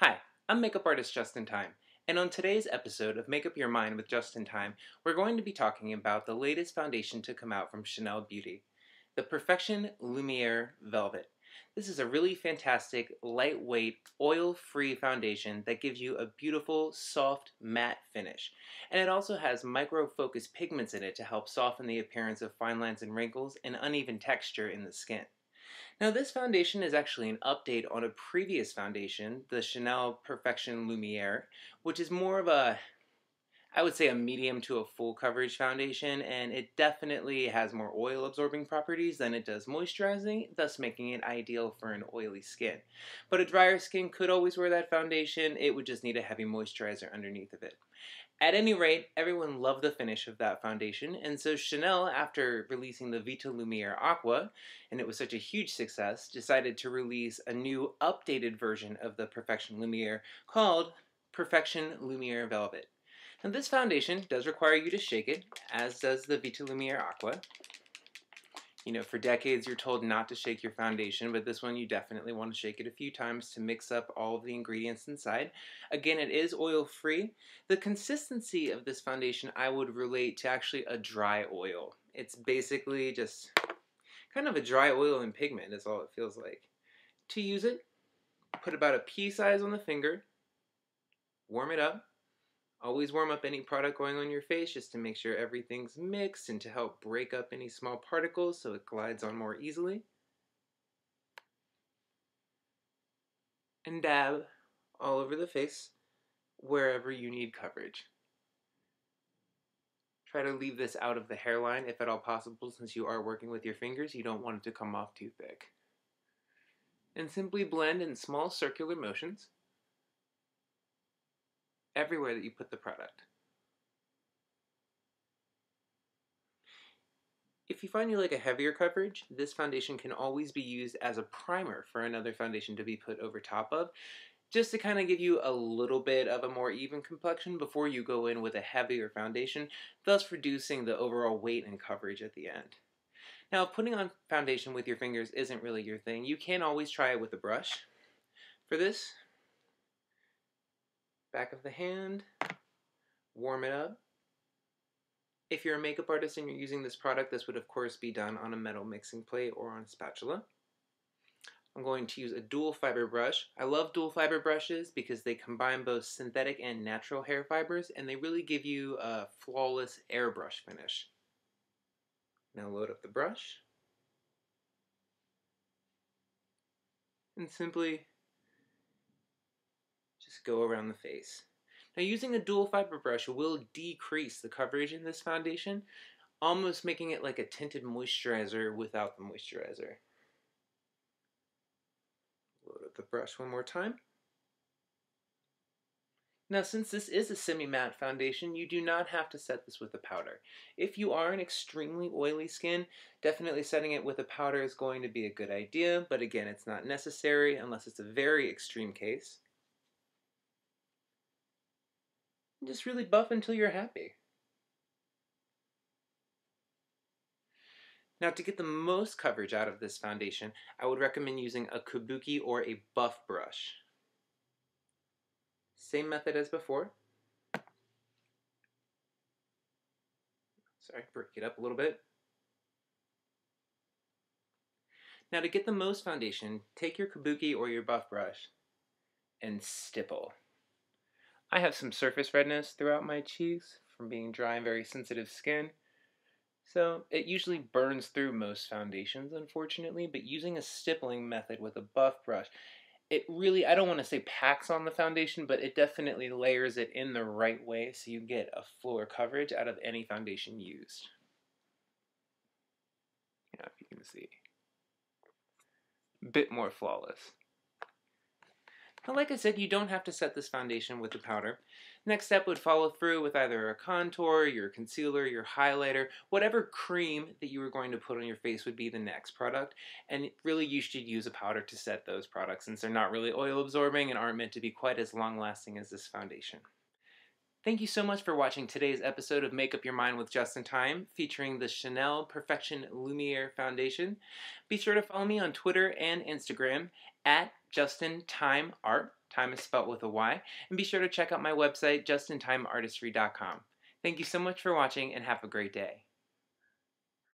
Hi, I'm makeup artist Justin Tyme, and on today's episode of Make Up Your Mind with Justin Tyme, we're going to be talking about the latest foundation to come out from Chanel Beauty, the Perfection Lumiere Velvet. This is a really fantastic, lightweight, oil-free foundation that gives you a beautiful, soft, matte finish. And it also has micro-focus pigments in it to help soften the appearance of fine lines and wrinkles and uneven texture in the skin. Now this foundation is actually an update on a previous foundation, the Chanel Perfection Lumiere, which is more of a, I would say, a medium to a full coverage foundation, and it definitely has more oil absorbing properties than it does moisturizing, thus making it ideal for an oily skin. But a drier skin could always wear that foundation, it would just need a heavy moisturizer underneath of it. At any rate, everyone loved the finish of that foundation, and so Chanel, after releasing the Vita Lumiere Aqua, and it was such a huge success, decided to release a new updated version of the Perfection Lumiere called Perfection Lumiere Velvet. Now this foundation does require you to shake it, as does the Vita Lumiere Aqua. You know, for decades you're told not to shake your foundation, but this one you definitely want to shake it a few times to mix up all of the ingredients inside. Again, it is oil-free. The consistency of this foundation I would relate to actually a dry oil. It's basically just kind of a dry oil and pigment is all it feels like. To use it, put about a pea size on the finger, warm it up. Always warm up any product going on your face just to make sure everything's mixed and to help break up any small particles so it glides on more easily. And dab all over the face wherever you need coverage. Try to leave this out of the hairline if at all possible, since you are working with your fingers. You don't want it to come off too thick. And simply blend in small circular motions everywhere that you put the product. If you find you like a heavier coverage, this foundation can always be used as a primer for another foundation to be put over top of, just to kind of give you a little bit of a more even complexion before you go in with a heavier foundation, thus reducing the overall weight and coverage at the end. Now, if putting on foundation with your fingers isn't really your thing, you can always try it with a brush. For this, back of the hand, warm it up. If you're a makeup artist and you're using this product, this would of course be done on a metal mixing plate or on a spatula. I'm going to use a dual fiber brush. I love dual fiber brushes because they combine both synthetic and natural hair fibers, and they really give you a flawless airbrush finish. Now load up the brush and simply just go around the face. Now using a dual fiber brush will decrease the coverage in this foundation, almost making it like a tinted moisturizer without the moisturizer. Load up the brush one more time. Now since this is a semi-matte foundation, you do not have to set this with a powder. If you are an extremely oily skin, definitely setting it with a powder is going to be a good idea, but again, it's not necessary unless it's a very extreme case. Just really buff until you're happy. Now to get the most coverage out of this foundation, I would recommend using a kabuki or a buff brush. Same method as before. Sorry, break it up a little bit. Now to get the most foundation, take your kabuki or your buff brush and stipple. I have some surface redness throughout my cheeks from being dry and very sensitive skin. So it usually burns through most foundations, unfortunately, but using a stippling method with a buff brush, it really, I don't want to say packs on the foundation, but it definitely layers it in the right way so you get a fuller coverage out of any foundation used. Yeah, if you can see. A bit more flawless. But like I said, you don't have to set this foundation with a powder. Next step would follow through with either a contour, your concealer, your highlighter, whatever cream that you were going to put on your face would be the next product. And really you should use a powder to set those products since they're not really oil absorbing and aren't meant to be quite as long lasting as this foundation. Thank you so much for watching today's episode of Make Up Your Mind with Justin Tyme, featuring the Chanel Perfection Lumiere Foundation. Be sure to follow me on Twitter and Instagram at Justin Tyme Art. Time is spelled with a Y. And be sure to check out my website, justintimeartistry.com. Thank you so much for watching and have a great day.